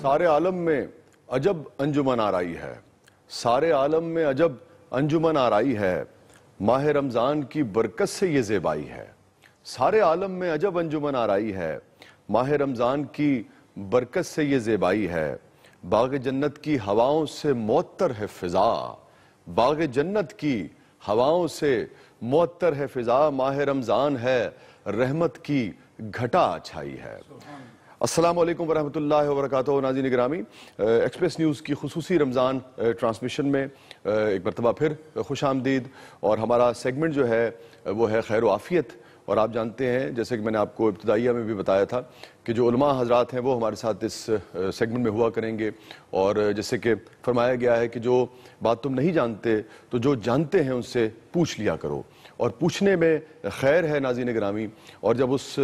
سارے عالم میں عجب انجمن آرائی ہے، سارے عالم میں عجب انجمن آرائی ہے، ماہ رمضان کی برکت سے یہ زیبائی ہے۔ سارے عالم میں عجب انجمن آرائی ہے، ماہ رمضان کی برکت سے یہ زیبائی ہے۔ باغ جنت کی ہواؤں سے معطر ہے فضا، باغ جنت کی ہواؤں سے معطر ہے فضا، ماہ رمضان ہے رحمت کی گھٹا چھائی ہے۔ السلام علیکم ورحمۃ اللہ وبرکاتہ۔ ناظرین گرامی، ایکسپریس نیوز کی خصوصی رمضان ٹرانسمیشن میں ایک مرتبہ پھر خوش آمدید، اور ہمارا سیگمنٹ جو ہے وہ ہے خیر و عافیت۔ اور آپ جانتے ہیں، جیسے کہ میں نے آپ کو ابتدائیہ میں بھی بتایا تھا، کہ جو علماء حضرات ہیں وہ ہمارے ساتھ اس سیگمنٹ میں ہوا کریں گے، اور جیسے کہ فرمایا گیا ہے کہ جو بات تم نہیں جانتے تو جو جانتے ہیں ان سے پوچھ لیا کرو، اور پوچھنے میں خیر ہے ناظرین گرامی، اور جب اس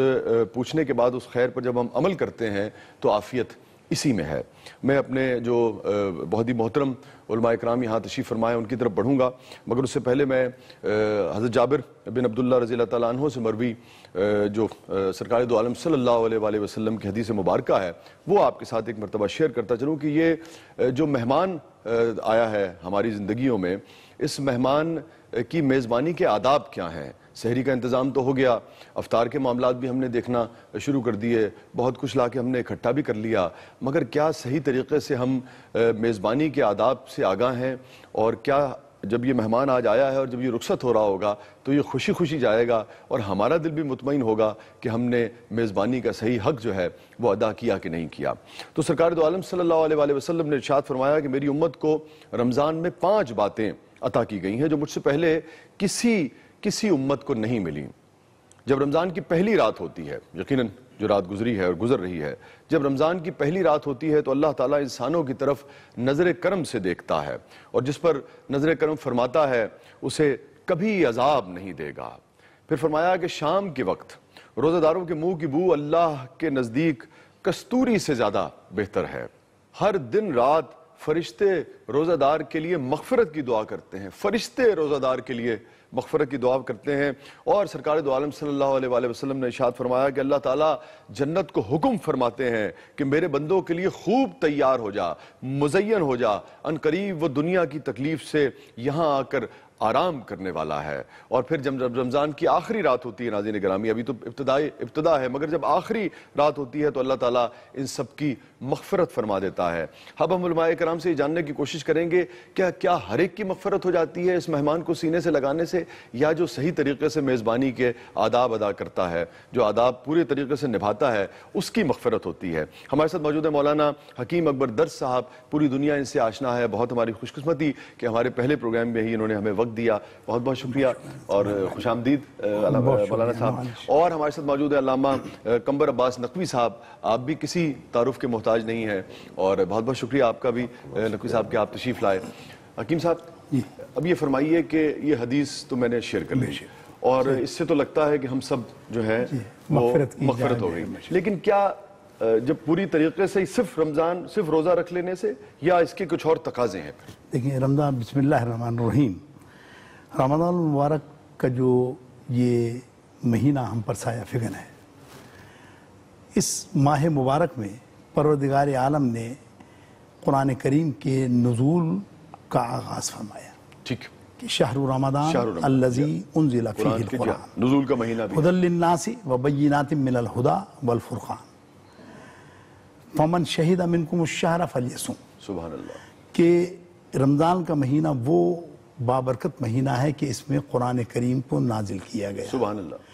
پوچھنے کے بعد اس خیر پر جب ہم عمل کرتے ہیں تو عافیت اسی میں ہے۔ میں اپنے جو بہت ہی محترم علماء اکرام یہاں تشریف فرمائے ان کی طرف بڑھوں گا، مگر اس سے پہلے میں حضرت جابر بن عبداللہ رضی اللہ تعالیٰ عنہ سے مروی جو سرکار دو عالم صلی اللہ علیہ وآلہ وسلم کی حدیث مبارکہ ہے وہ آپ کے ساتھ ایک مرتبہ شیئر کرتا چلوں کہ یہ جو مہمان آیا ہے ہماری زندگیوں میں، اس مہمان کی میزبانی کے آداب کیا ہیں؟ سحری کا انتظام تو ہو گیا، افطار کے معاملات بھی ہم نے دیکھنا شروع کر دیے، بہت کچھ لا کے ہم نے اکٹھا بھی کر لیا، مگر کیا صحیح طریقے سے ہم میزبانی کے آداب سے آگاہ ہیں؟ اور کیا جب یہ مہمان آج آیا ہے اور جب یہ رخصت ہو رہا ہوگا تو یہ خوشی خوشی جائے گا اور ہمارا دل بھی مطمئن ہوگا کہ ہم نے میزبانی کا صحیح حق جو ہے وہ ادا کیا کہ نہیں کیا؟ تو سرکار دو عالم صلی اللہ علیہ وآلہ وسلم نے ارشاد فرمایا کہ میری امت کو رمضان میں 5 باتیں عطا کی گئی ہیں جو مجھ سے پہلے کسی امت کو نہیں ملی۔ جب رمضان کی پہلی رات ہوتی ہے، یقیناً جو رات گزری ہے اور گزر رہی ہے، جب رمضان کی پہلی رات ہوتی ہے تو اللہ تعالیٰ انسانوں کی طرف نظر کرم سے دیکھتا ہے، اور جس پر نظر کرم فرماتا ہے اسے کبھی عذاب نہیں دے گا۔ پھر فرمایا کہ شام کے وقت روزہ داروں کے منہ کی بو اللہ کے نزدیک کستوری سے زیادہ بہتر ہے۔ ہر دن رات فرشتے روزہ دار کے لیے مغفرت کی دعا کرتے ہیں، فرشتے روزہ دار کے لیے مغفرت کی دعا کرتے ہیں، اور سرکار دو عالم صلی اللہ علیہ وآلہ وسلم نے ارشاد فرمایا کہ اللہ تعالیٰ جنت کو حکم فرماتے ہیں کہ میرے بندوں کے لیے خوب تیار ہو جا، مزین ہو جا، ان قریب وہ دنیا کی تکلیف سے یہاں آ کر آرام کرنے والا ہے۔ اور پھر جب رمضان کی آخری رات ہوتی ہے ناظرین گرامی، ابھی تو ابتدا ہے، مگر جب آخری رات ہوتی ہے تو اللہ تعالیٰ ان سب کی مغفرت فرما دیتا ہے۔ اب ہم علماء کرام سے یہ جاننے کی کوشش کریں گے کیا ہر ایک کی مغفرت ہو جاتی ہے اس مہمان کو سینے سے لگانے سے، یا جو صحیح طریقے سے میزبانی کے آداب ادا کرتا ہے، جو آداب پورے طریقے سے نبھاتا ہے، اس کی مغفرت ہوتی ہے؟ ہمارے ساتھ موجود ہے مولانا حکیم اکبر درس صاحب، پوری دنیا ان سے آشنا ہے، بہت ہماری خوش قسمتی کہ ہمارے پہلے پروگرام میں ہی انہوں نے ہمیں وقت دیا، بہت بہت شکریہ اور خوش آمدید مولانا صاحب۔ اور ہمارے ساتھ موجود ہے علامہ قمبر عباس نقوی صاحب، آپ بھی کسی تعارف کے محتاج نہیں ہیں، اور بہت بہت شکریہ آپ کا بھی نقوی صاحب کہ آپ تشریف لائے۔ حکیم صاحب، اب یہ فرمائیے کہ یہ حدیث تو میں نے شیئر کر لی، اور اس سے تو لگتا ہے کہ ہم سب جو ہے وہ مغفرت ہو گئی، لیکن کیا جب پوری طریقے سے صرف رمضان صرف روزہ رکھ لینے سے، یا اس کے کچھ اور تقاضے ہیں؟ دیکھیں، رمضان بسم اللہ الرحمن الرحیم، رمضان المبارک کا جو یہ مہینہ ہم پر سایہ فگن ہے، اس ماہ مبارک میں پروردگار عالم نے قرآن کریم کے نزول کا آغاز فرمایا۔ ٹھیک، کہ شہر رمضان الذی انزل فیہ القرآن نزول کا مہینہ بھی ھدی للناس وبینات من الہدی والفرقان فمن شہد منکم الشہر فلیصم۔ سبحان اللہ، کہ رمضان کا مہینہ وہ بابرکت مہینہ ہے کہ اس میں قرآن کریم کو نازل کیا گیا، سبحان اللہ،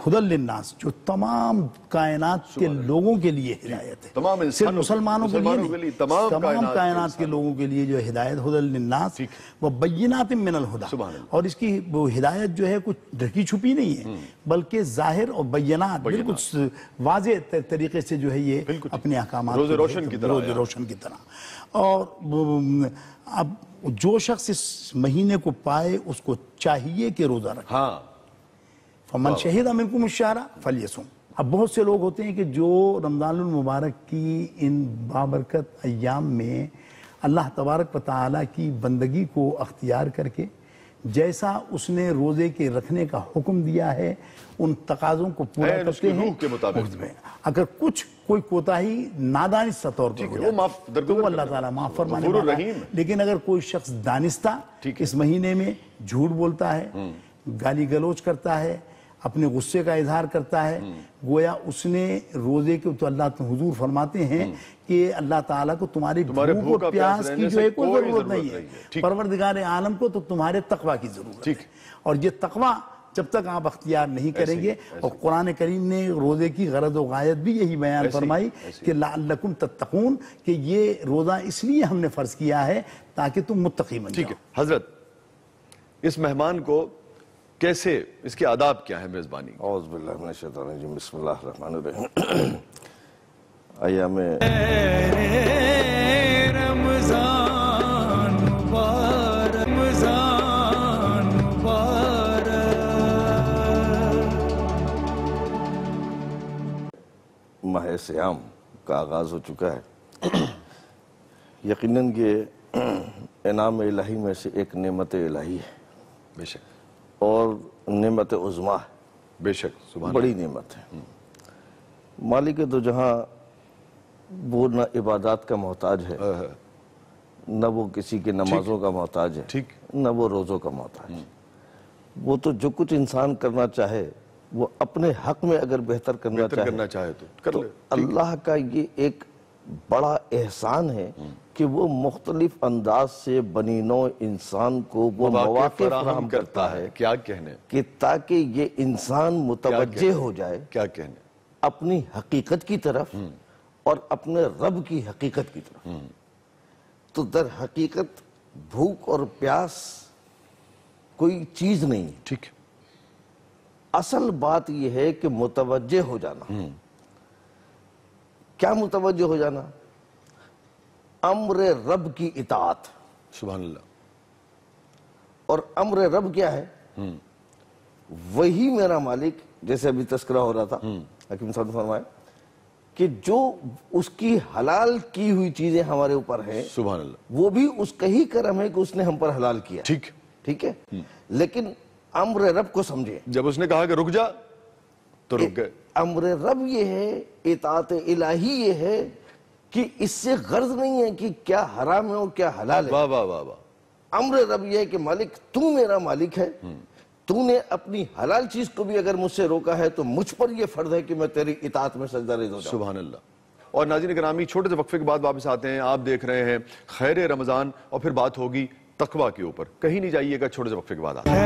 ھدی للناس، جو تمام کائنات کے لوگوں کے لیے ہدایت ہے، تمام صرف مسلمانوں کے لیے نہیں، تمام کائنات کے لوگوں کے لیے جو ہدایت، ھدی للناس وبینات من الہدی، اور اس کی وہ ہدایت جو ہے کچھ ڈھکی چھپی نہیں ہے، بلکہ ظاہر اور بینات بالکل واضح طریقے سے جو ہے یہ اپنے احکامات روز روشن کی طرح۔ اور اب جو شخص اس مہینے کو پائے اس کو چاہیے کہ روزہ رکھے، ہاں، فمن شہد منکم الشہر فلیصم۔ اب بہت سے لوگ ہوتے ہیں کہ جو رمضان المبارک کی ان بابرکت ایام میں اللہ تبارک و تعالیٰ کی بندگی کو اختیار کر کے جیسا اس نے روزے کے رکھنے کا حکم دیا ہے ان تقاضوں کو پورا اس کرتے کی ہیں روح کے مطابق اگر کوئی کوتاہی نادانستہ طور پر ہو وہ جاتی معاف ہے تو وہ اللہ تعالیٰ معاف فرمانے والا ہے. لیکن اگر کوئی شخص دانستہ اس مہینے میں جھوٹ بولتا ہے، گالی گلوچ کرتا ہے، اپنے غصے کا اظہار کرتا ہے، گویا اس نے روزے کے تو اللہ حضور فرماتے ہیں کہ اللہ تعالیٰ کو تمہاری بھوک اور پیاس کی جو ہے کوئی ضرورت نہیں ہے، پروردگار عالم کو تو تمہارے تقوی کی ضرورت ہے. اور یہ تقوی جب تک آپ اختیار نہیں کریں گے، اور قرآن کریم نے روزے کی غرض و غایت بھی یہی بیان فرمائی کہ لعلکم تتقون، کہ یہ روزہ اس لیے ہم نے فرض کیا ہے تاکہ تم متقی بن جاؤ. حضرت اس مہمان کو کیسے، اس کے آداب کیا ہے میزبانی؟ اعوذ باللہ من الشیطان الرجیم، بسم اللہ الرحمن الرحیم. ایام ماہ سیام کا آغاز ہو چکا ہے. یقیناً یہ انعام الہی میں سے ایک نعمت الہی ہے، بے شک، اور نعمت عظمیٰ ہے، بے شک، سبحان بڑی نعمت ہے. مالک دو جہاں وہ نہ عبادات کا محتاج ہے، نہ وہ کسی کے نمازوں کا محتاج ہے، نہ وہ روزوں کا محتاج ہے. وہ تو جو کچھ انسان کرنا چاہے وہ اپنے حق میں اگر بہتر کرنا چاہے تو اللہ کا یہ ایک بڑا احسان ہے کہ وہ مختلف انداز سے بنی نوع انسان کو وہ مواقع فراہم کرتا ہے، کیا کہنے، کہ تاکہ یہ انسان متوجہ ہو جائے کیا کہنے، اپنی حقیقت کی طرف اور اپنے رب کی حقیقت کی طرف. تو در حقیقت بھوک اور پیاس کوئی چیز نہیں ہے. ٹھیک، اصل بات یہ ہے کہ متوجہ ہو جانا. کیا متوجہ ہو جانا؟ امر رب کی اطاعت. سبحان اللہ. اور امر رب کیا ہے؟ وہی میرا مالک، جیسے ابھی تذکرہ ہو رہا تھا حکیم صاحب نے فرمایا کہ جو اس کی حلال کی ہوئی چیزیں ہمارے اوپر ہیں، سبحان اللہ، وہ بھی اس کا ہی کرم ہے کہ اس نے ہم پر حلال کیا. ٹھیک ہے. لیکن امر رب کو سمجھے. جب اس نے کہا کہ رک جا تو رک گئے. امر رب یہ ہے، اطاعت الہی یہ ہے کہ اس سے غرض نہیں ہے کہ کیا حرام ہے اور کیا حلال ہے. واہ واہ واہ واہ. امر رب یہ ہے کہ مالک تو میرا مالک ہے، تو نے اپنی حلال چیز کو بھی اگر مجھ سے روکا ہے تو مجھ پر یہ فرض ہے کہ میں تیری اطاعت میں سجدہ ریز ہو جاؤں. سبحان اللہ. اور ناظرین گرامی، چھوٹے سے وقفے کے بعد واپس آتے ہیں. آپ دیکھ رہے ہیں خیر رمضان، اور پھر بات ہوگی تقوی کے اوپر. کہیں نہیں جائیے گا، چھوٹے سے وقفے کے بعد آتے ہیں.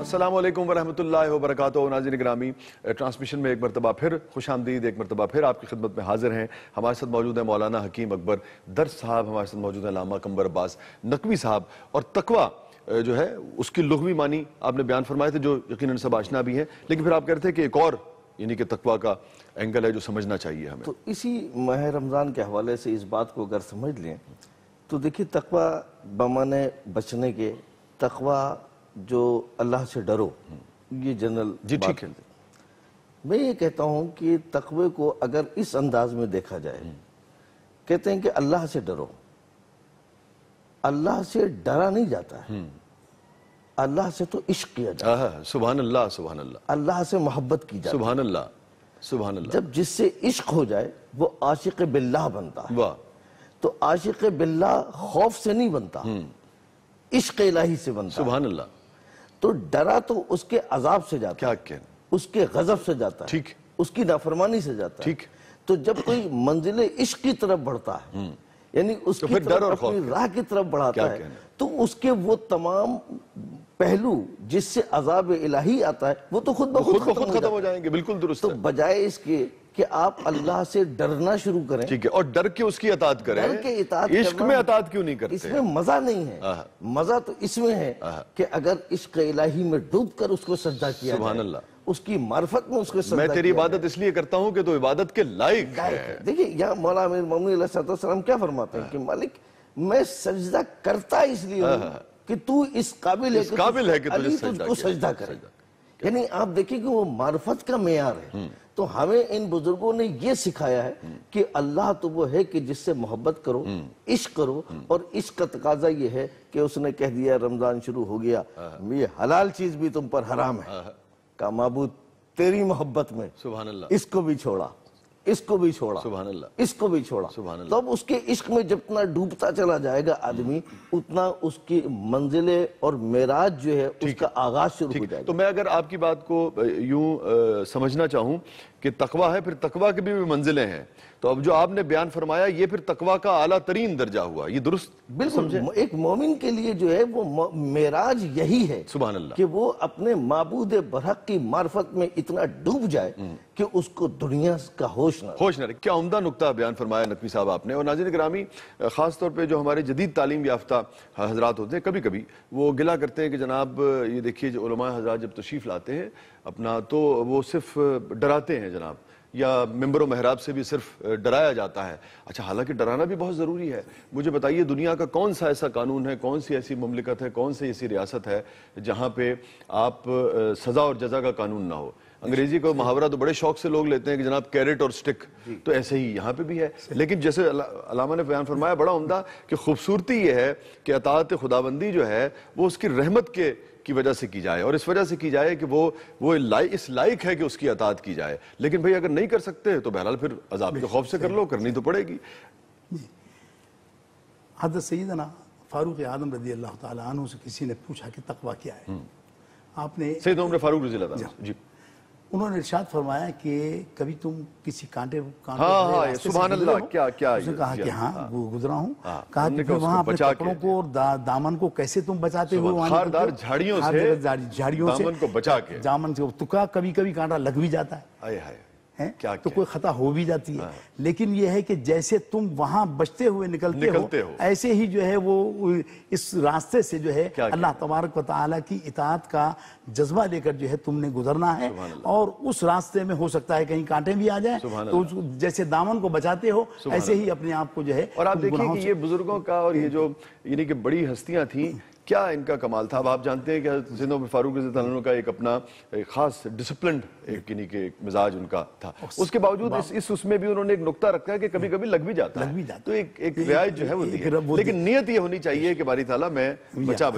السلام علیکم ورحمۃ اللہ وبرکاتہ. ناظرین گرامی، ٹرانسمیشن میں ایک مرتبہ پھر خوش آمدید، ایک مرتبہ پھر آپ کی خدمت میں حاضر ہیں. ہمارے ساتھ موجود ہیں مولانا حکیم اکبر درس صاحب، ہمارے ساتھ موجود ہیں علامہ قمبر عباس نقوی صاحب. اور تقوی جو ہے اس کی لغوی معنی آپ نے بیان فرمائے تھے، جو یقیناً سب آشنا بھی ہیں، لیکن پھر آپ کہہ رہے تھے کہ ایک اور یعنی کہ تقوی کا اینگل ہے جو سمجھنا چاہیے ہمیں. تو اسی ماہ رمضان کے حوالے سے اس بات کو اگر سمجھ لیں تو دیکھیے، تقوی بمانے بچنے کے، تقوی جو اللہ سے ڈرو، یہ جنرل بات ہے. میں یہ کہتا ہوں کہ تقوی کو اگر اس انداز میں دیکھا جائے، کہتے ہیں کہ اللہ سے ڈرو. اللہ سے ڈرا نہیں جاتا ہے، اللہ سے تو عشق کیا جاتا ہے. سبحان اللہ، سبحان اللہ. اللہ سے محبت کی جاتی ہے. سبحان اللہ، سبحان اللہ. جب جس سے عشق ہو جائے وہ عاشق باللہ بنتا ہے. واہ. تو عاشق باللہ خوف سے نہیں بنتا، عشق الہی سے بنتا. سبحان اللہ. تو ڈرا تو اس کے عذاب سے جاتا کیا ہے، کہنا، اس کے غضب سے جاتا ہے، ٹھیک، اس کی نافرمانی سے جاتا ہے. ٹھیک. تو جب کوئی منزل عشق کی طرف بڑھتا ہے، یعنی اس کی طرف اپنی راہ کی طرف بڑھاتا ہے، تو اس کے وہ تمام پہلو جس سے عذاب الہی آتا ہے وہ تو خود بخود ختم ہو جائیں گے. بالکل درست. تو بجائے اس کے کہ آپ اللہ سے ڈرنا شروع کریں، ٹھیک ہے، اور ڈر کے اس کی اطاعت کریں. ڈر کے اطاعت عشق میں اطاعت کیوں نہیں کرتے؟ اس میں مزہ نہیں ہے. مزہ تو اس میں ہے کہ اگر عشق الہی میں ڈوب کر اس کو سجدہ کیا جائے، سبحان اللہ، اس کی معرفت میں اس کو سجدہ میں تیری کیا عبادت اس لیے کرتا ہوں کہ تو عبادت کے لائق ہے. دیکھیں یہاں مولا امیر مومنین علیہ السلام کیا فرماتے ہیں کہ مالک میں سجدہ کرتا اس لیے ہوں کہ تو اس قابل ہے کہ تجھے تجھ کو سجدہ کرے. یعنی آپ دیکھیں کہ وہ معرفت کا معیار ہے. تو ہمیں ان بزرگوں نے یہ سکھایا ہے کہ اللہ تو وہ ہے کہ جس سے محبت کرو، عشق کرو، اور عشق کا تقاضا یہ ہے کہ اس نے کہہ دیا رمضان شروع ہو گیا، یہ حلال چیز بھی تم پر حرام ہے، کہا معبود تیری محبت میں سبحان اللہ اس کو بھی چھوڑا، اس کو بھی چھوڑا، سبحان اللہ، اس کو بھی چھوڑا. سبحان اللہ. تو اب اس کے عشق میں جتنا ڈوبتا چلا جائے گا آدمی، اتنا اس کی منزلیں اور معراج جو ہے اس کا آغاز شروع ہو جائے گا. تو میں اگر آپ کی بات کو یوں سمجھنا چاہوں کہ تقویٰ ہے، پھر تقویٰ کی بھی منزلیں ہیں، تو اب جو آپ نے بیان فرمایا یہ پھر تقویٰ کا اعلیٰ ترین درجہ ہوا. یہ درست بالکل ایک مومن کے لیے جو ہے وہ معراج یہی ہے سبحان اللہ کہ وہ اپنے معبود برحق کی معرفت میں اتنا ڈوب جائے کہ اس کو دنیا کا ہوش نہ رہے. کیا عمدہ نقطہ بیان فرمایا نقوی صاحب آپ نے. اور ناظرین گرامی، خاص طور پہ جو ہمارے جدید تعلیم یافتہ حضرات ہوتے ہیں، کبھی کبھی وہ گلہ کرتے ہیں کہ جناب یہ دیکھیے جو علماء حضرات جب تشریف لاتے ہیں اپنا تو وہ صرف ڈراتے ہیں جناب، یا ممبر و محراب سے بھی صرف ڈرایا جاتا ہے. اچھا، حالانکہ ڈرانا بھی بہت ضروری ہے. مجھے بتائیے دنیا کا کون سا ایسا قانون ہے، کون سی ایسی مملکت ہے، کون سی ایسی ریاست ہے جہاں پہ آپ سزا اور جزا کا قانون نہ ہو. انگریزی کو محاورہ تو بڑے شوق سے لوگ لیتے ہیں کہ جناب کیرٹ اور سٹک، تو ایسے ہی یہاں پہ بھی ہے. لیکن جیسے علامہ نے بیان فرمایا بڑا عمدہ کہ خوبصورتی یہ ہے کہ اطاعت خداوندی جو ہے وہ اس کی رحمت کی وجہ سے کی جائے، اور اس وجہ سے کی جائے کہ وہ اس لائق ہے کہ اس کی اطاعت کی جائے. لیکن بھئی اگر نہیں کر سکتے تو بہرحال پھر عذاب کے خوف سے کر لو، کرنی تو پڑے گی. حضرت سیدنا فاروق اعظم رضی اللہ تعالیٰ عنہ سے کسی نے پوچھا کہ تقویٰ کیا ہے. آپ نے سید عمر فاروق رضی اللہ تعالیٰ جی، انہوں نے ارشاد فرمایا کہ کبھی تم کسی کانٹے سبحان اللہ، کیا اس نے کہا کہ ہاں گزرا ہوں. کہا کہ پھر وہاں اپنے کپڑوں کو اور دامن کو کیسے تم بچاتے ہو؟ خاردار جھاڑیوں سے دامن کو بچا کے، دامن سے تو کبھی کبھی کانٹا لگ بھی جاتا ہے، تو کوئی خطا ہو بھی جاتی ہے. لیکن یہ ہے کہ جیسے تم وہاں بچتے ہوئے نکلتے ہو، ایسے ہی جو ہے وہ اس راستے سے جو ہے اللہ تبارک و تعالیٰ کی اطاعت کا جذبہ لے کر جو ہے تم نے گزرنا ہے. اور اس راستے میں ہو سکتا ہے کہیں کانٹے بھی آ جائیں، تو جیسے دامن کو بچاتے ہو ایسے ہی اپنے آپ کو جو ہے. اور آپ دیکھیں کہ یہ بزرگوں کا اور یہ جو یعنی کہ بڑی ہستیاں تھیں، کیا ان کا کمال تھا. اب آپ جانتے ہیں کہ سید عمر فاروق رضی اللہ عنہ کا ایک اپنا خاص ڈسپلنڈ یعنی کہ مزاج ان کا تھا. اس کے باوجود اس میں بھی انہوں نے ایک نقطہ رکھا ہے کہ کبھی کبھی لگ بھی جاتا ہے، تو ایک رعایت جو ہے وہ دی ہے. لیکن نیت یہ ہونی چاہیے کہ باری تعالیٰ میں بچا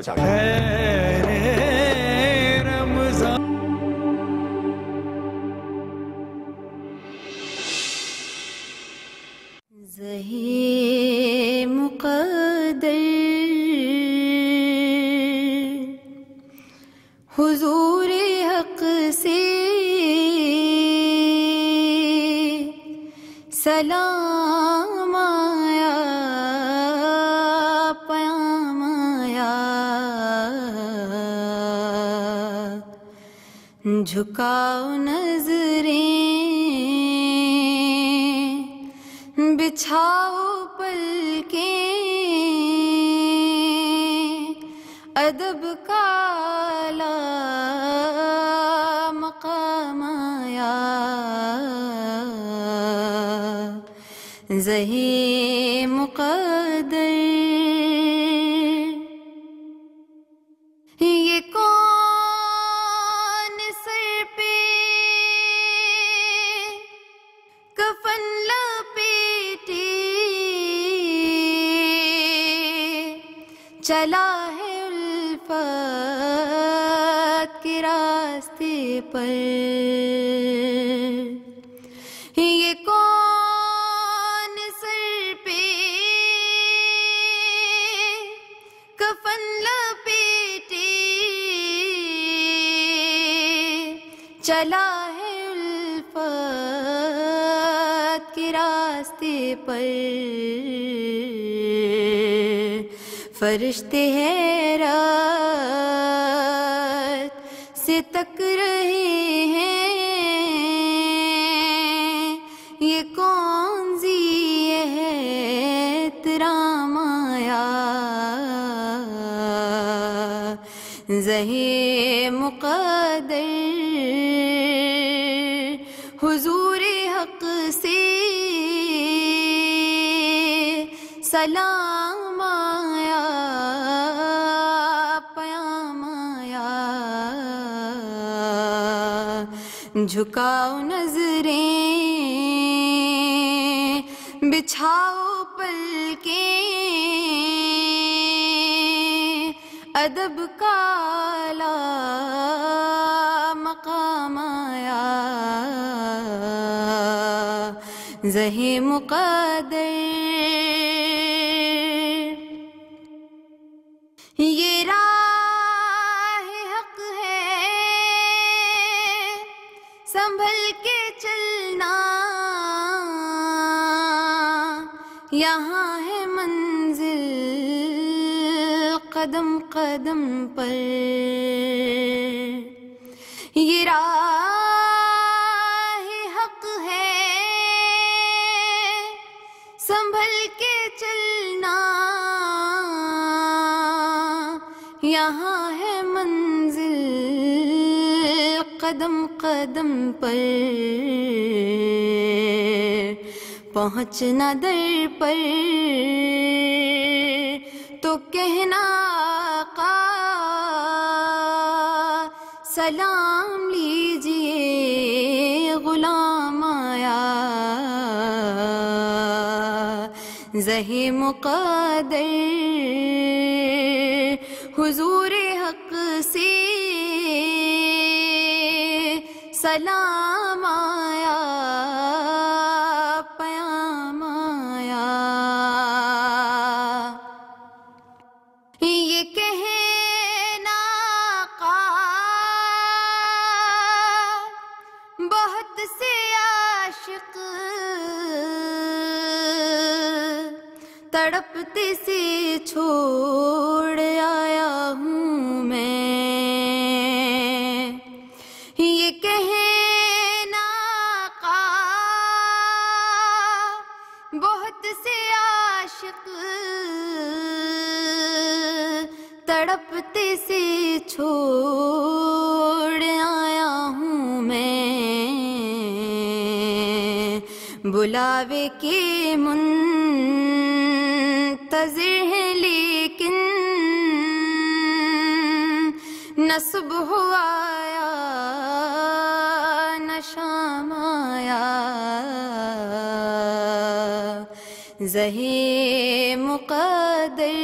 زہی مقدر حضور حق سے سلام آیا، پیام آیا، جھکاؤ نظریں، بچھاؤ پلکیں، ادب کا اعلیٰ مقام آیا، زہی مقدر. یہ کون سر پہ کفن لپیٹے چلا ہے الفت کے راستے پر. یہ کون سر پہ کفن لپیٹے چلا ہے الفت کے راستے پر. فرشتے حیرت سے تک رہے ہیں، یہ کون سی احترام آیا، زہی مقدر حضور حق سے سلام آیا، جھکاؤ نظریں بچھاؤ پلکیں ادب کا اعلیٰ مقام آیا زہے مقدر یہ راہ حق ہے سنبھل کے چلنا یہاں ہے منزل قدم قدم پر یہ راہ حق ہے سنبھل کے چلنا یہاں ہے منزل قدم قدم پر پہنچنا در پر تو کہنا آقا سلام لیجئے غلام آیا زہے مقدر حضور حق سے سلام آیا پیام آیا یہ کہنا آقا بہت سے عاشق تڑپتے سے چھوڑ آیا ہوں میں یہ کہنا آقا بہت سے عاشق تڑپتے سے چھوڑ آیا ہوں میں بلاوے کے منتظر ہیں لیکن نہ صبح آیا نہ شام آیا زہے مقدر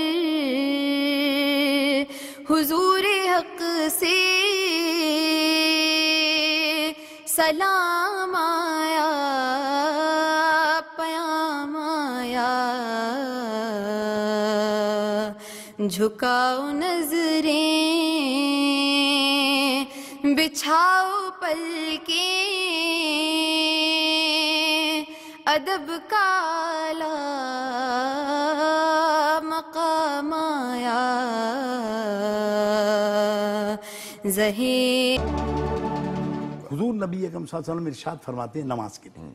حضور حق سے سلام آیا پیام آیا جھکاؤ نظریں بچھاؤ پلکیں ادب کا اعلیٰ مقام آیا زہے حضور نبی اکرم صلی اللہ علیہ وسلم ارشاد فرماتے ہیں نماز کے لیے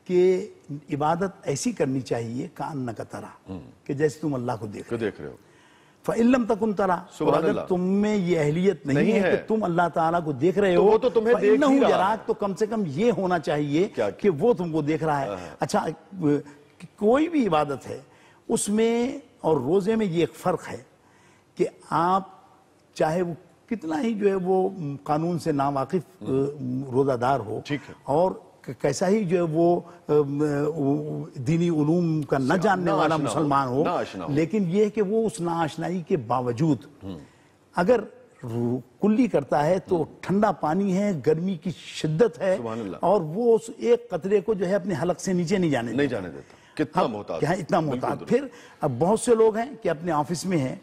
کہ عبادت ایسی کرنی چاہیے کأنک ترا کہ جیسے تم اللہ کو دیکھ رہے ہو فَإِن لَمْ تَكُنْ تَرَا اگر تم میں یہ اہلیت نہیں ہے کہ تم اللہ تعالیٰ کو دیکھ رہے ہو تو تمہیں دیکھ ہی رہا ہے تو کم سے کم یہ ہونا چاہیے کہ وہ تم کو دیکھ رہا ہے اچھا کوئی بھی عبادت ہے اس میں اور روزے میں یہ ایک فرق ہے کہ آپ چاہے وہ کتنا ہی جو ہے وہ قانون سے ناواقف روزہ دار ہو اور کیسا ہی جو ہے وہ دینی علوم کا نہ جاننے والا مسلمان ہو لیکن یہ کہ وہ اس ناآشنائی کے باوجود اگر کلی کرتا ہے تو ٹھنڈا پانی ہے گرمی کی شدت ہے اور وہ اس ایک قطرے کو جو ہے اپنے حلق سے نیچے نہیں جانے دیتا کتنا محتاط اتنا محتاط پھر اب بہت سے لوگ ہیں کہ اپنے آفس میں ہیں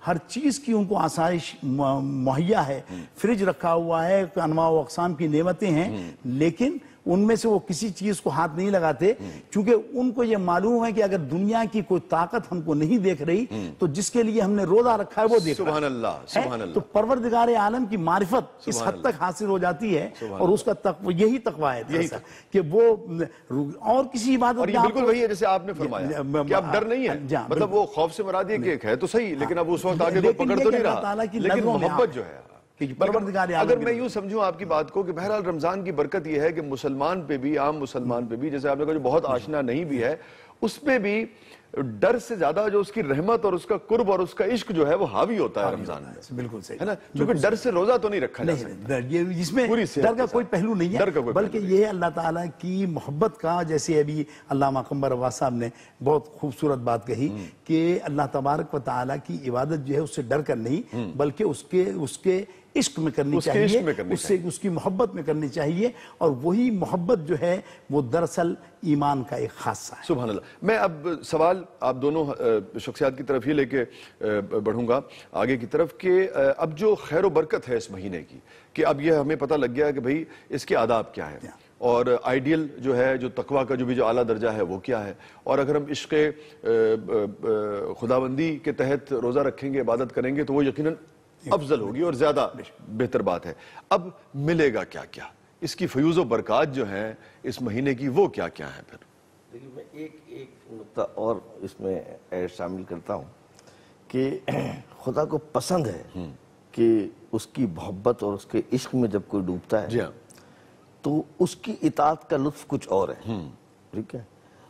ہر چیز کی ان کو آسائش مہیا ہے فریج رکھا ہوا ہے انواع و اقسام کی نعمتیں ہیں لیکن ان میں سے وہ کسی چیز کو ہاتھ نہیں لگاتے چونکہ ان کو یہ معلوم ہے کہ اگر دنیا کی کوئی طاقت ہم کو نہیں دیکھ رہی تو جس کے لیے ہم نے روزہ رکھا ہے وہ دیکھ رہا ہے سبحان اللہ تو پروردگار عالم کی معرفت اس حد تک حاصل ہو جاتی ہے اور اس کا یہی تقویٰ ہے کہ وہ اور کسی عبادت اور یہ بالکل وہی ہے جیسے آپ نے فرمایا کہ اب ڈر نہیں ہے مطلب وہ خوف سے مراد یہ کہ ہے تو صحیح لیکن اب اس وقت آگے تو پکڑ تو نہیں رہا لیکن محبت جو ہے اگر میں یوں سمجھوں آپ کی بات کو کہ بہرحال رمضان کی برکت یہ ہے کہ مسلمان پہ بھی عام مسلمان پہ بھی جیسے آپ نے کہا جو بہت آشنا نہیں بھی ہے اس پہ بھی ڈر سے زیادہ جو اس کی رحمت اور اس کا قرب اور اس کا عشق جو ہے وہ حاوی ہوتا ہے رمضان میں. بالکل صحیح ہے نا, کیونکہ ڈر سے روزہ تو نہیں رکھا جا سکتا. اس میں ڈر کا کوئی پہلو نہیں ہے, بلکہ یہ ہے اللہ تعالیٰ کی محبت کا, جیسے ابھی علامہ قمر عباس صاحب نے بہت خوبصورت بات کہی کہ اللہ تبارک و تعالیٰ کی عبادت جو ہے اس سے ڈر کر نہیں, بلکہ اس کے عشق میں کرنی چاہیے, اس کی محبت میں کرنی چاہیے, اور وہی محبت جو ہے وہ دراصل ایمان کا ایک خاصہ ہے. سبحان اللہ. میں اب سوال آپ دونوں شخصیات کی طرف یہ لے کے بڑھوں گا آگے کی طرف کہ اب جو خیر و برکت ہے اس مہینے کی, کہ اب یہ ہمیں پتہ لگ گیا کہ بھئی اس کے آداب کیا ہے, اور آئیڈیل جو ہے, جو تقویٰ کا جو بھی جو اعلیٰ درجہ ہے وہ کیا ہے, اور اگر ہم عشق خداوندی کے تحت روزہ رکھیں گے, عبادت کریں گے, تو وہ یقیناً افضل ہوگی اور زیادہ بہتر بات ہے. اب ملے گا کیا کیا, اس کی فیوز و برکات جو ہیں اس مہینے کی وہ کیا کیا ہیں؟ پھر دیکھیں میں ایک نقطہ اور اس میں شامل کرتا ہوں کہ خدا کو پسند ہے کہ اس کی محبت اور اس کے عشق میں جب کوئی ڈوبتا ہے تو اس کی اطاعت کا لطف کچھ اور ہے, ٹھیک ہے,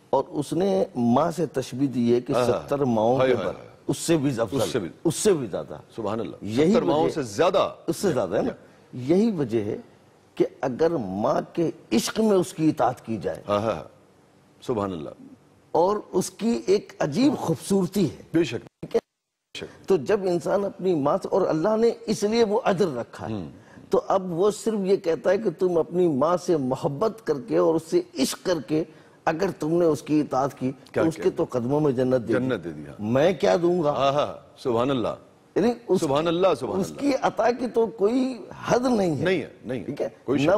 اور اس نے ماں سے تشبیہ دی ہے کہ 70 ماؤں کے بعد اس سے بھی افضل, اس سے بھی زیادہ. سبحان اللہ. 70 ماؤں سے زیادہ, اس سے زیادہ ہے نا. یہی وجہ ہے کہ اگر ماں کے عشق میں اس کی اطاعت کی جائے, سبحان اللہ, اور اس کی ایک عجیب خوبصورتی ہے, بے شک, تو جب انسان اپنی ماں سے, اور اللہ نے اس لیے وہ اجر رکھا ہے, تو اب وہ صرف یہ کہتا ہے کہ تم اپنی ماں سے محبت کر کے اور اس سے عشق کر کے اگر تم نے اس کی اطاعت کی تو اس کے تو قدموں میں جنت دے دیا. میں کیا دوں گا. سبحان اللہ. یعنی سبحان اللہ, سبحان اللہ. اس کی عطا کی تو کوئی حد نہیں ہے, ٹھیک ہے, نہ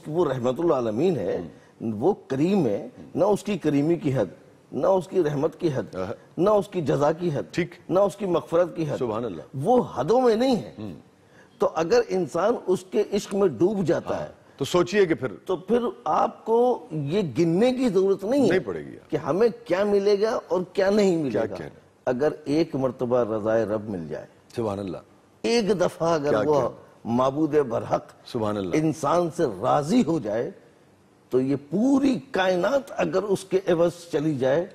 وہ رحمت العالمین ہے, وہ کریم ہے, نہ اس کی کریمی کی حد, نہ اس کی رحمت کی حد, نہ اس کی جزا کی حد, نہ اس کی مغفرت کی حد. سبحان اللہ. وہ حدوں میں نہیں ہے. تو اگر انسان اس کے عشق میں ڈوب جاتا ہے تو سوچئے کہ پھر آپ کو یہ گننے کی ضرورت نہیں پڑے گی کہ ہمیں کیا ملے گا اور کیا نہیں ملے گا. اگر ایک مرتبہ رضائے رب مل جائے, سبحان اللہ, ایک دفعہ اگر وہ معبود برحق سبحان اللہ انسان سے راضی ہو جائے, تو یہ پوری کائنات اگر اس کے عوض چلی جائے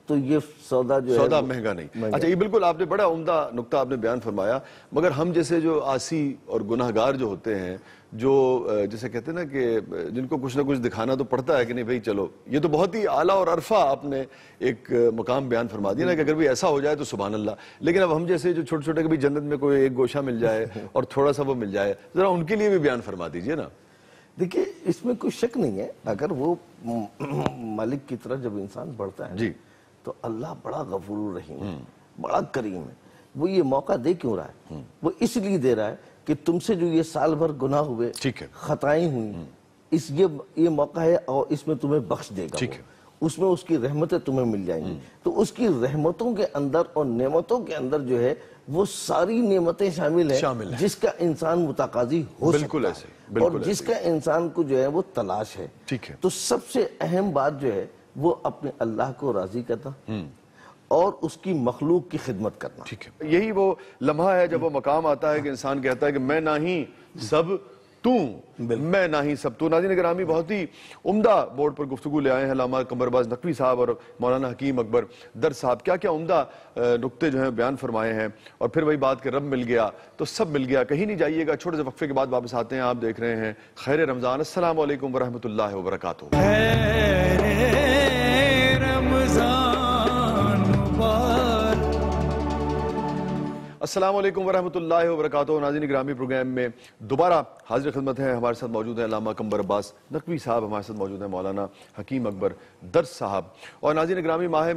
تو یہ سودا جو ہے سودا مہنگا نہیں. اچھا, یہ بالکل آپ نے بڑا عمدہ نقطہ آپ نے بیان فرمایا, مگر ہم جیسے جو آسی اور گناہگار جو ہوتے ہیں, جو جیسے کہتے ہیں نا کہ جن کو کچھ نہ کچھ دکھانا تو پڑتا ہے کہ نہیں بھئی چلو, یہ تو بہت ہی اعلیٰ اور عرفہ آپ نے ایک مقام بیان فرما دیا نا کہ اگر بھی ایسا ہو جائے تو سبحان اللہ. لیکن اب ہم جیسے جو چھوٹے چھوٹے کبھی جنت میں کوئی ایک گوشہ مل جائے اور تھوڑا سا وہ مل جائے, ذرا ان کے لیے بھی بیان فرما دیجئے نا. دیکھیں اس میں کوئی شک نہیں ہے, اگر وہ مالک کی طرف جب انسان بڑھتا ہے تو اللہ بڑا غفور رحیم ہے, بڑا کریم ہے. وہ یہ موقع دے کیوں رہا ہے؟ وہ اس لیے دے رہا ہے کہ تم سے جو یہ سال بھر گناہ ہوئے, خطائیں ہوئی, یہ موقع ہے اور اس میں تمہیں بخش دے گا. اس میں اس کی رحمتیں تمہیں مل جائیں گی. تو اس کی رحمتوں کے اندر اور نعمتوں کے اندر جو ہے وہ ساری نعمتیں شامل ہیں جس کا انسان متقاضی ہو سکتا ہے اور جس کا انسان کو جو ہے وہ تلاش ہے. تو سب سے اہم بات جو ہے وہ اپنے اللہ کو راضی کرنا اور اس کی مخلوق کی خدمت کرنا. یہی وہ لمحہ ہے جب وہ مقام آتا ہے کہ انسان کہتا ہے کہ میں نہ ہی سب تو, میں نہ ہی سب تو. ناظرین گرامی, بہت ہی عمدہ بورڈ پر گفتگو لے آئے ہیں علامہ قمر عباس نقوی صاحب اور مولانا حکیم اکبر در صاحب. کیا کیا عمدہ نقطے جو ہیں بیان فرمائے ہیں, اور پھر وہی بات کہ رب مل گیا تو سب مل گیا. کہیں نہیں جائیے گا, چھوٹے سے وقفے کے بعد واپس آتے ہیں. آپ دیکھ رہے ہیں خیر رمضان. السلام علیکم ورحمۃ اللہ وبرکاتہ. السلام علیکم ورحمۃ اللہ وبرکاتہ. ناظرین گرامی, پروگرام میں دوبارہ حاضر خدمت ہے. ہمارے ساتھ موجود ہیں علامہ قمر عباس نقوی صاحب, ہمارے ساتھ موجود ہیں مولانا حکیم اکبر درس صاحب. اور ناظرین گرامی, ماہ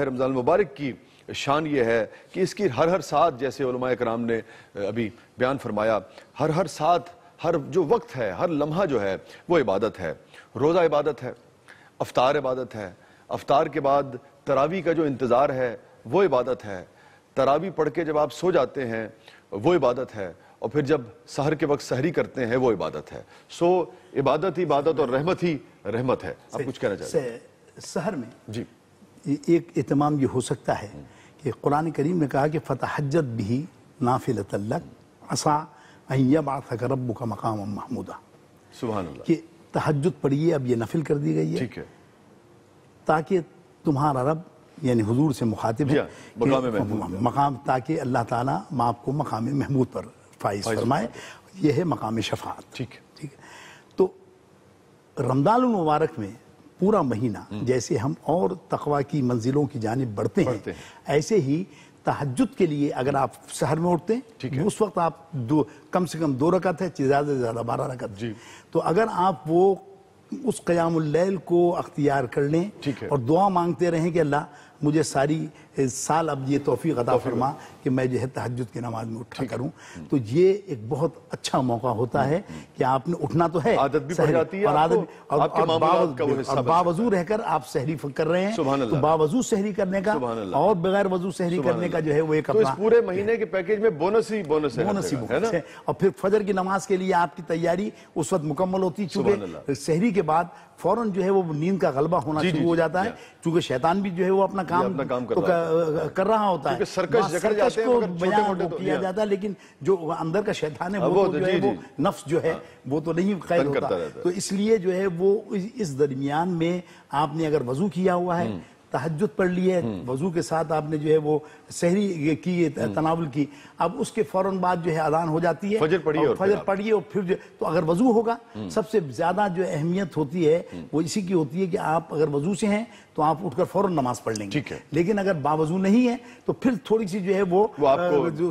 رمضان المبارک کی شان یہ ہے کہ اس کی ہر ساتھ, جیسے علماء کرام نے ابھی بیان فرمایا, ہر ساتھ, ہر جو وقت ہے, ہر لمحہ جو ہے وہ عبادت ہے. روزہ عبادت ہے, افطار عبادت ہے, افطار کے بعد تراویح کا جو انتظار ہے وہ عبادت ہے, تراویح پڑھ کے جب آپ سو جاتے ہیں وہ عبادت ہے, اور پھر جب سحر کے وقت سحری کرتے ہیں وہ عبادت ہے. سو عبادت ہی عبادت اور رحمت ہی رحمت ہے. آپ کچھ کہنا چاہتے ہیں؟ سحر میں ایک اہتمام یہ ہو سکتا ہے کہ قرآن کریم نے کہا کہ فتحجت بھی نافلۃ لک عسیٰ ان یبعثک ربک مقاما محمودا. سبحان اللہ. کہ تہجد پڑھیے, اب یہ نفل کر دی گئی ہے تاکہ تمہارا رب یعنی حضور سے مخاطب ہے مقام، تاکہ اللہ تعالیٰ آپ کو مقام محمود پر فائز فرمائے، یہ ہے مقام شفاعت. ٹھیک ہے. تو رمضان المبارک میں پورا مہینہ جیسے ہم اور تقوی کی منزلوں کی جانب بڑھتے ہیں، ایسے ہی تہجد کے لیے اگر آپ سحر میں اٹھتے ہیں اس وقت آپ کم سے کم 2 رکعت ہے، زیادہ سے زیادہ 12 رکعت. تو اگر آپ وہ اس قیام اللیل کو اختیار کر لیں اور دعا مانگتے رہیں کہ اللہ مجھے ساری سال اب یہ توفیق عطا فرما کہ میں جو ہے تہجد کی نماز میں اٹھا کروں، تو یہ ایک بہت اچھا موقع ہوتا ہے کہ آپ نے اٹھنا تو ہے، عادت بھی پڑ جاتی ہے اور باوضو رہ کر آپ سحری کر رہے ہیں، تو باوضو سحری کرنے کا اور بغیر وضو سحری کرنے کا جو ہے وہ ایک اپنا پورے مہینے کے پیکیج میں بونس ہی ہے. اور پھر فجر کی نماز کے لیے آپ کی تیاری اس وقت مکمل ہوتی، چونکہ سحری کے بعد فوراً جو ہے وہ نیند کا غلبہ ہونا شروع ہو جاتا ہے، چونکہ شیطان بھی جو ہے وہ اپنا کام کر رہا ہوتا ہے، سرکش کو بیان کیا جاتا ہے، لیکن جو اندر کا شیطان ہے وہ جو ہے وہ نفس جو ہے وہ تو نہیں قید ہوتا. تو اس لیے جو ہے وہ اس درمیان میں آپ نے اگر وضو کیا ہوا ہے، تہجد پڑھ لی ہے، وضو کے ساتھ آپ نے جو ہے وہ سحری کی تناول کی، اب اس کے فوراً بعد جو ہے اذان ہو جاتی ہے، فجر پڑھیے اور پھر تو اگر وضو ہوگا سب سے زیادہ جو اہمیت ہوتی ہے وہ اسی کی ہوتی ہے کہ آپ اگر وضو سے ہیں تو آپ اٹھ کر فوراً نماز پڑھ لیں گے، لیکن اگر باوضو نہیں ہے تو پھر تھوڑی سی جو ہے وہ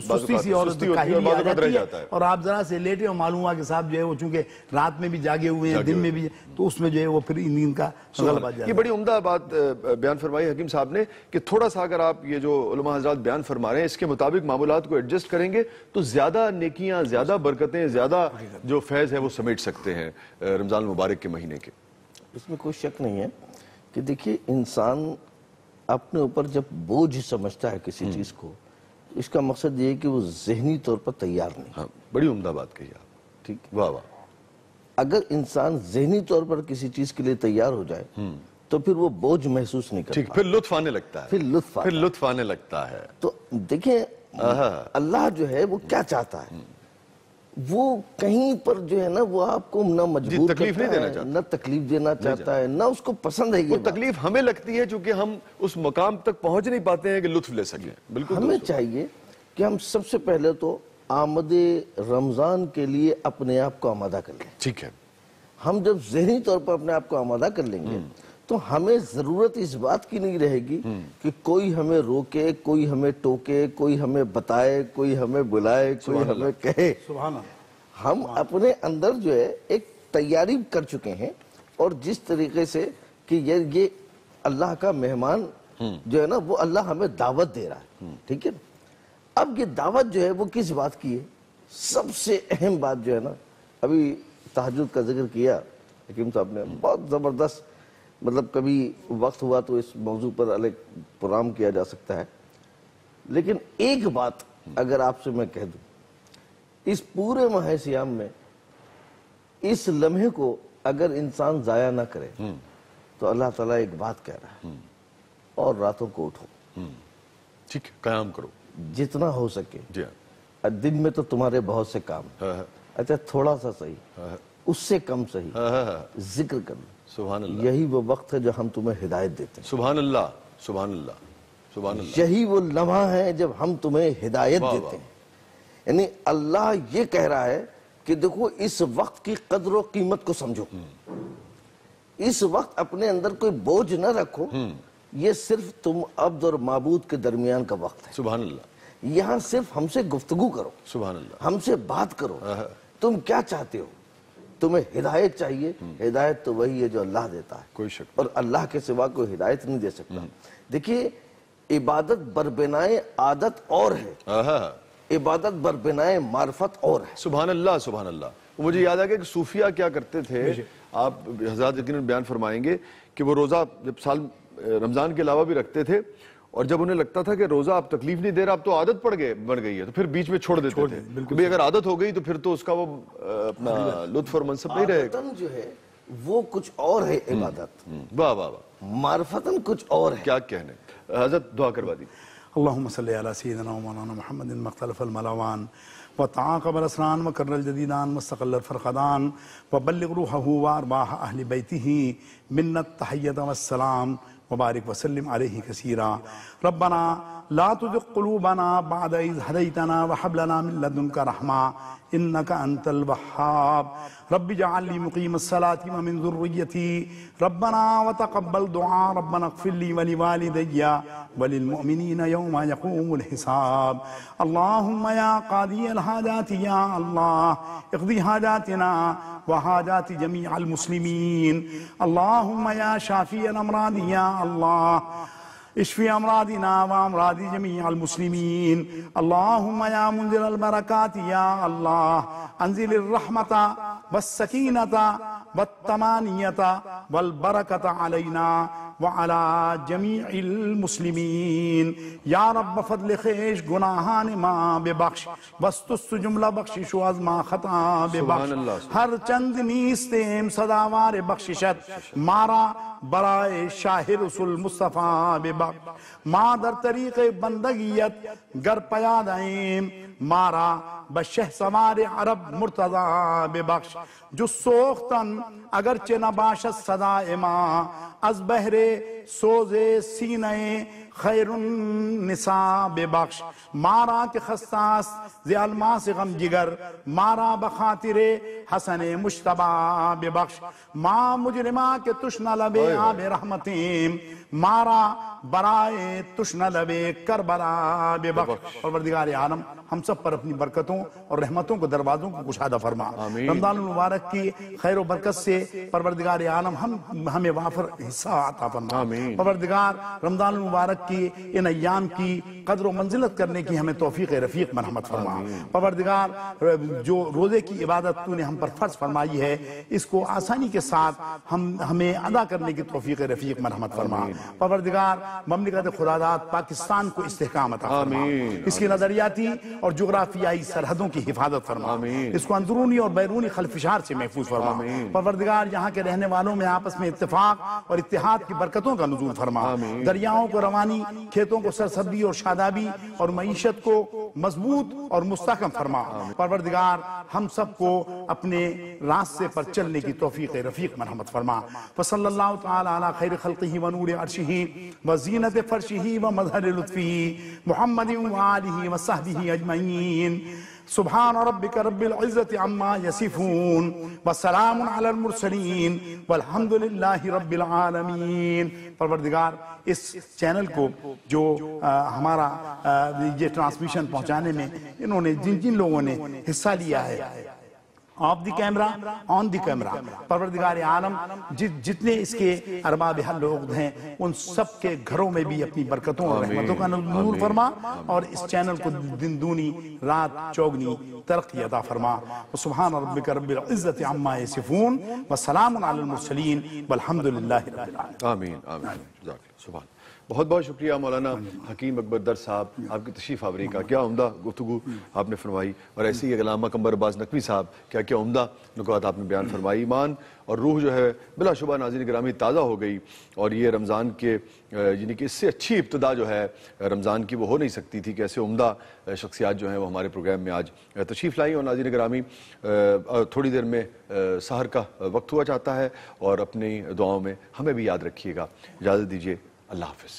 سستی سی اور کاہلی آ جاتی ہے اور آپ ذرا سے لیٹے اور معلوم ہوا کہ صاحب جو ہے وہ چونکہ رات میں بھی جاگے ہوئے ہیں دن میں بھی، تو اس میں جو ہے وہ پھر نیند کا غلبہ جاتا ہے. یہ بڑی عمدہ بات بیان فرمائی حکیم صاحب نے کہ تھوڑا سا اگر آپ یہ جو علماء حضرات بیان فرما رہے ہیں اس کے مطابق معمولات کو ایڈجسٹ کریں گے تو زیادہ نیکیاں، زیادہ برکتیں، زیادہ جو فیض ہے وہ سمیٹ سکتے ہیں رمضان المبارک کے مہینے کے. اس میں کوئی شک نہیں ہے کہ دیکھیے انسان اپنے اوپر جب بوجھ سمجھتا ہے کسی چیز کو، اس کا مقصد یہ ہے کہ وہ ذہنی طور پر تیار نہیں. ہاں بڑی عمدہ بات کہی آپ. ٹھیک، واہ واہ. اگر انسان ذہنی طور پر کسی چیز کے لیے تیار ہو جائے تو پھر وہ بوجھ محسوس نہیں کرتا، پھر لطف آنے لگتا ہے، پھر لطف آنے لگتا ہے. تو دیکھیں اللہ جو ہے وہ کیا چاہتا ہے، وہ کہیں پر جو ہے نا وہ آپ کو نہ مجبور تکلیف نہیں دینا چاہتا، نہ تکلیف دینا چاہتا ہے، نہ اس کو پسند ہے. وہ تکلیف ہمیں لگتی ہے چونکہ ہم اس مقام تک پہنچ نہیں پاتے ہیں کہ لطف لے سکیں. بالکل ہمیں چاہیے کہ ہم سب سے پہلے تو آمد رمضان کے لیے اپنے آپ کو آمادہ کر لیں. ٹھیک ہے. ہم جب ذہنی طور پر اپنے آپ کو آمادہ کر لیں گے تو ہمیں ضرورت اس بات کی نہیں رہے گی کہ کوئی ہمیں روکے، کوئی ہمیں ٹوکے، کوئی ہمیں بتائے، کوئی ہمیں بلائے، کوئی ہمیں کہے. ہم اپنے اندر جو ہے ایک تیاری کر چکے ہیں، اور جس طریقے سے کہ یہ اللہ کا مہمان جو ہے نا وہ اللہ ہمیں دعوت دے رہا ہے. ٹھیک ہے. اب یہ دعوت جو ہے وہ کس بات کی ہے؟ سب سے اہم بات جو ہے نا، ابھی تہجد کا ذکر کیا حکیم صاحب نے، بہت زبردست، مطلب کبھی وقت ہوا تو اس موضوع پر الگ پروگرام کیا جا سکتا ہے. لیکن ایک بات اگر آپ سے میں کہہ دوں، اس پورے ماہ سیام میں اس لمحے کو اگر انسان ضائع نہ کرے تو اللہ تعالیٰ ایک بات کہہ رہا ہے، اور راتوں کو اٹھو. ٹھیک، قیام کرو جتنا ہو سکے. دن میں تو تمہارے بہت سے کام، اچھا تھوڑا سا صحیح، اس سے کم صحیح ذکر کرنا. سبحان اللہ. یہی وہ وقت ہے جو ہم تمہیں ہدایت دیتے ہیں. سبحان اللہ، سبحان اللہ، سبحان اللہ. یہی وہ لمحہ ہے جب ہم تمہیں ہدایت دیتے ہیں. یعنی اللہ یہ کہہ رہا ہے کہ دیکھو اس وقت کی قدر و قیمت کو سمجھو، اس وقت اپنے اندر کوئی بوجھ نہ رکھو، یہ صرف تم عبد اور معبود کے درمیان کا وقت ہے. سبحان اللہ. یہاں صرف ہم سے گفتگو کرو، سبحان اللہ، ہم سے بات کرو. تم کیا چاہتے ہو؟ تمہیں ہدایت چاہیے. ہدایت تو وہی ہے جو اللہ دیتا ہے، کوئی شک. اور اللہ کے سوا کوئی ہدایت نہیں دے سکتا. دیکھیے عبادت بربنائے عادت اور ہے، عبادت بربنائے معرفت اور ہے. سبحان اللہ، سبحان اللہ. مجھے یاد آ گیا کہ صوفیہ کیا کرتے تھے، آپ حضرات یقیناً بیان فرمائیں گے کہ وہ روزہ جب سال رمضان کے علاوہ بھی رکھتے تھے، اور جب انہیں لگتا تھا کہ روزہ اب تکلیف نہیں دے رہا، اب تو عادت بن گئی ہے، تو پھر بیچ میں چھوڑ دیتے تھے. کیونکہ اگر عادت ہو گئی تو پھر تو اس کا وہ اپنا لطف اور منصب نہیں رہے گا. جو ہے وہ کچھ اور ہے عبادت، واہ واہ واہ، معرفتاً کچھ اور ہے. کیا کہنے. حضرت دعا کروا دی. اللهم صل على سيدنا ومولانا محمد مختلف الملوان وتعاقب الاسران وكرر الجديدان واستقل الفرقدان وبلغ روحه وارواح اهل بيته منا التحيه والسلام وبارك وسلم عليه كثيرا. ربنا لا تزغ قلوبنا بعد إذ هديتنا وهب لنا من لدنك رحمة إنك أنت الوهاب. رب اجعل لي مقيم الصلاة ومن ذريتي ربنا وتقبل دعاء. ربنا اغفر لي ولوالدي وللمؤمنين يوم يقوم الحساب. اللهم يا قاضي الحاجات يا الله اقضي حاجاتنا وحاجات جميع المسلمين. اللهم يا شافي الأمراض يا الله اشفي أمراضنا وأمراض جميع المسلمين. اللهم يا منزل البركات يا الله أنزل الرحمة والسكينة والطمانينة والبركة علينا وعلى جميع المسلمين. یا رب فضل خیش گناہان ما ببخش وستست جملہ بخشش و از ما خطا ببخش. ہر چند نیستیم صداوار بخششت مارا برائے شاہ رسول مصطفیٰ ببخش. ما در طریق بندگیت گر پیاد آئیم مارا بشہ سوار عرب مرتضی ببخش. جو سوختن اگرچہ نباشت صدا ما از بہر سوز سینہ خیر النساء ببخش. مارا کہ خستاست زی الماس غم جگر مارا بخاطر حسن مجتبی ببخش. ما مجرمہ کہ تشنہ لبے آب رحمتیم مارا برائے تشنہ لبے کربلا ببخش. پروردگار عالم ہم سب پر اپنی برکتوں اور رحمتوں کو دروازوں کو کشادہ فرما. رمضان المبارک کی خیر و برکت سے پروردگار عالم ہمیں وافر حصہ عطا فرما. پروردگار رمضان المبارک کی ان ایام کی قدر و منزلت کرنے کی ہمیں توفیق رفیق مرحمت فرما. پروردگار جو روزے کی عبادت تو نے ہم پر فرض فرمائی ہے اس کو آسانی کے ساتھ ہمیں ادا کرنے کی توفیق رفیق مرحمت فرما. پروردگار مملکت خداداد پاکستان کو استحکام عطا فرما. اس کی نظریاتی اور جغرافیائی سرحدوں کی حفاظت فرما. اس کو اندرونی اور بیرونی خلفشار سے محفوظ فرما. پروردگار یہاں کے رہنے والوں میں آپس میں اتفاق اور اتحاد کی برکتوں کا نزول فرما. دریاؤں کو روانی، کھیتوں کو سرسبزی اور شادابی اور معیشت کو مضبوط اور مستحکم فرما. پروردگار ہم سب کو اپنے راستے پر چلنے کی توفیق رفیق مرحمت فرما. وصلی اللہ تعالی علی خیر خلقہ و نور عرشہ و زینت فرشہ و مظہر لطفہ محمد و آلہ و صحبہ اجمعین. سبحان ربک رب العزت عما یصفون وسلام علی المرسلین والحمد للہ رب العالمین. پروردگار اس چینل کو جو ہمارا یہ ٹرانسمیشن پہنچانے میں انہوں نے جن لوگوں نے حصہ لیا ہے of the camera on the camera, پروردگار عالم جتنے اس کے ارباب حل لوگ ہیں ان سب کے گھروں میں بھی اپنی برکتوں اور رحمتوں کا نزول فرما اور اس چینل کو دن دونی رات چوگنی ترقی عطا فرما. سبحان ربک رب العزت عما یصفون وسلام علی المرسلین والحمد للہ رب العالمین. آمین آمین. سبحان. بہت بہت شکریہ مولانا حکیم اکبر در صاحب، آپ کی تشریف آوری کا کیا عمدہ گفتگو آپ نے فرمائی، اور ایسے ہی علامہ قمر عباس نقوی صاحب کیا عمدہ نکات آپ نے بیان فرمائی. ایمان اور روح جو ہے بلا شبہ ناظرین گرامی تازہ ہو گئی، اور یہ رمضان کے یعنی کہ اس سے اچھی ابتدا جو ہے رمضان کی وہ ہو نہیں سکتی تھی کہ ایسے عمدہ شخصیات جو ہیں وہ ہمارے پروگرام میں آج تشریف لائی. اور ناظرین گرامی تھوڑی دیر میں سحر کا وقت ہوا چاہتا ہے، اور اپنی دعاؤں میں ہمیں بھی یاد رکھیے گا. اجازت دیجیے، اللہ حافظ.